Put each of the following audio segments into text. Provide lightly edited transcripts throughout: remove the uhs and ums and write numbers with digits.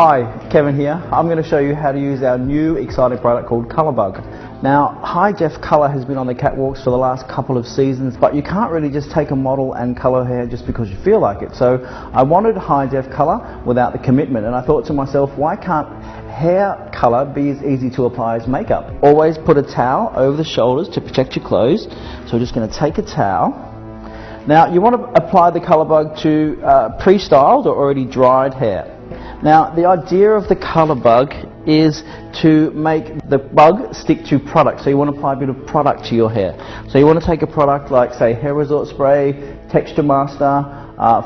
Hi, Kevin here. I'm going to show you how to use our new exciting product called ColorBug. Now, high def colour has been on the catwalks for the last couple of seasons, but you can't really just take a model and colour hair just because you feel like it. So I wanted high def colour without the commitment, and I thought to myself, why can't hair colour be as easy to apply as makeup? Always put a towel over the shoulders to protect your clothes. So we're just going to take a towel. Now, you want to apply the ColorBug to pre-styled or already dried hair. Now, the idea of the ColorBug is to make the bug stick to product. So you want to apply a bit of product to your hair. So you want to take a product like, say, Hair Resort Spray, Texture Master.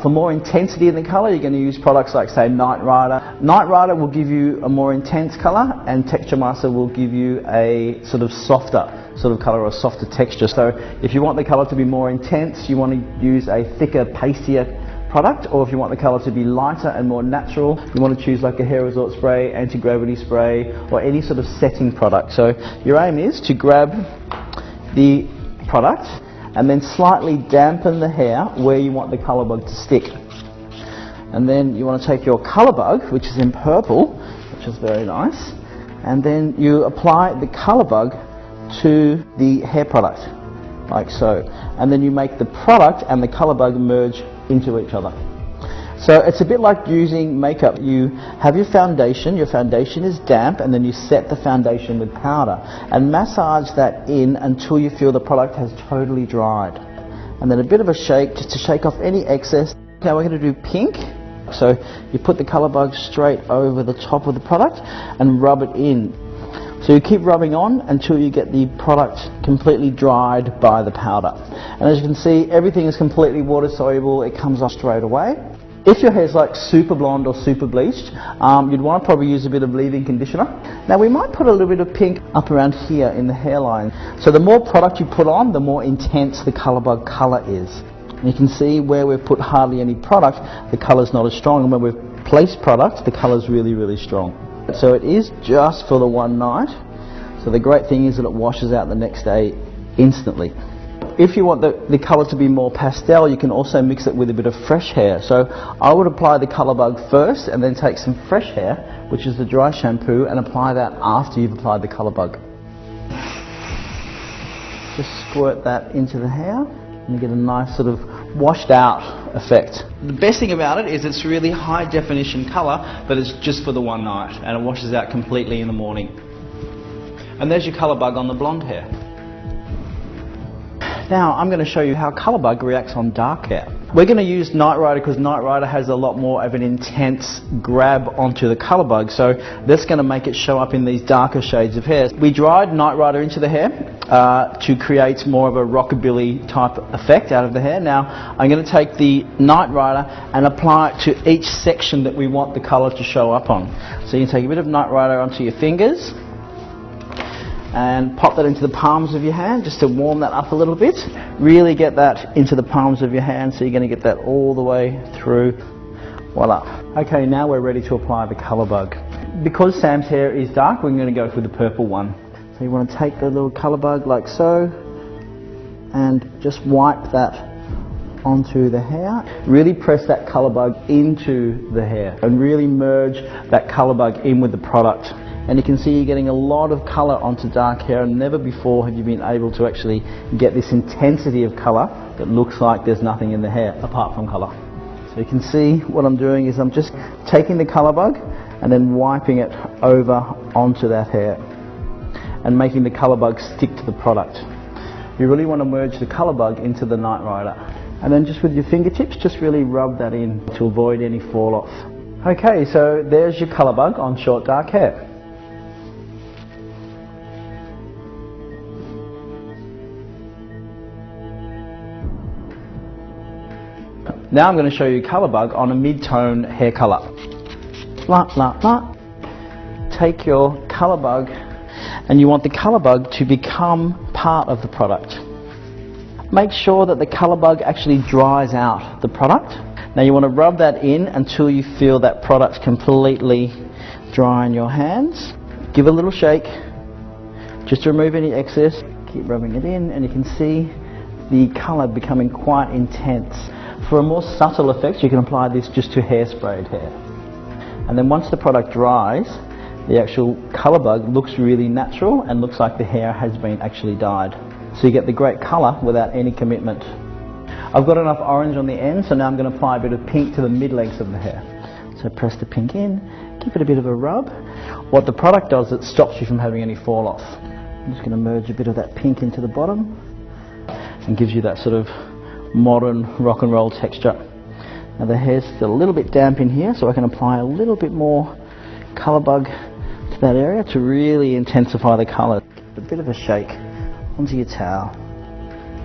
For more intensity in the colour, you're going to use products like, say, Night Rider. Night Rider will give you a more intense colour, and Texture Master will give you a sort of softer sort of colour or softer texture. So if you want the colour to be more intense, you want to use a thicker, pastier product, or if you want the colour to be lighter and more natural, you want to choose like a Hair Resort Spray, Anti-Gravity Spray, or any sort of setting product. So your aim is to grab the product and then slightly dampen the hair where you want the ColorBug to stick. And then you want to take your ColorBug, which is in purple, which is very nice, and then you apply the ColorBug to the hair product, like so. And then you make the product and the ColorBug merge into each other. So it's a bit like using makeup. You have your foundation is damp, and then you set the foundation with powder and massage that in until you feel the product has totally dried. And then a bit of a shake just to shake off any excess. Now we're going to do pink. So you put the ColorBug straight over the top of the product and rub it in. So you keep rubbing on until you get the product completely dried by the powder. And as you can see, everything is completely water soluble. It comes off straight away. If your hair's like super blonde or super bleached, you'd want to probably use a bit of leave-in conditioner. Now we might put a little bit of pink up around here in the hairline. So the more product you put on, the more intense the ColorBug colour is. And you can see where we've put hardly any product, the colour's not as strong, and when we've placed product, the colour's really, really strong. So it is just for the one night. So the great thing is that it washes out the next day instantly. If you want the colour to be more pastel, you can also mix it with a bit of fresh hair. So I would apply the ColorBug first and then take some fresh hair, which is the dry shampoo, and apply that after you've applied the ColorBug. Just squirt that into the hair and you get a nice sort of washed out effect. The best thing about it is it's really high definition colour, but it's just for the one night, and it washes out completely in the morning. And there's your ColorBug on the blonde hair. Now I'm going to show you how ColorBug reacts on dark hair. We're going to use Night Rider because Night Rider has a lot more of an intense grab onto the ColorBug, so that's going to make it show up in these darker shades of hair. We dried Night Rider into the hair to create more of a rockabilly type effect out of the hair. Now I'm going to take the Night Rider and apply it to each section that we want the colour to show up on. So you can take a bit of Night Rider onto your fingers and pop that into the palms of your hand just to warm that up a little bit. Really get that into the palms of your hand, so you're going to get that all the way through. Voila. Okay, now we're ready to apply the ColorBug. Because Sam's hair is dark, we're going to go for the purple one. So you want to take the little ColorBug like so and just wipe that onto the hair. Really press that ColorBug into the hair and really merge that ColorBug in with the product. And you can see you're getting a lot of colour onto dark hair, and never before have you been able to actually get this intensity of colour that looks like there's nothing in the hair apart from colour. So you can see what I'm doing is I'm just taking the ColorBug and then wiping it over onto that hair and making the ColorBug stick to the product. You really want to merge the ColorBug into the Night Rider. And then just with your fingertips, just really rub that in to avoid any fall off. Okay, so there's your ColorBug on short dark hair. Now I'm going to show you ColorBug on a mid-tone hair colour. Take your ColorBug and you want the ColorBug to become part of the product. Make sure that the ColorBug actually dries out the product. Now you want to rub that in until you feel that product's completely dry in your hands. Give it a little shake just to remove any excess. Keep rubbing it in and you can see the colour becoming quite intense. For a more subtle effect, you can apply this just to hairsprayed hair. And then once the product dries, the actual colour bug looks really natural and looks like the hair has been actually dyed. So you get the great colour without any commitment. I've got enough orange on the end, so now I'm going to apply a bit of pink to the mid-lengths of the hair. So press the pink in, give it a bit of a rub. What the product does, it stops you from having any fall off. I'm just going to merge a bit of that pink into the bottom and gives you that sort of modern rock and roll texture. Now the hair's still a little bit damp in here, so I can apply a little bit more colour bug to that area to really intensify the colour. A bit of a shake onto your towel.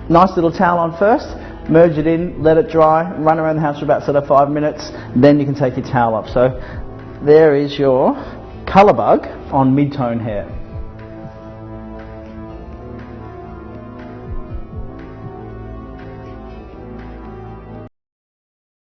Nice little towel on first, merge it in, let it dry, run around the house for about sort of 5 minutes, then you can take your towel up. So there is your colour bug on mid-tone hair.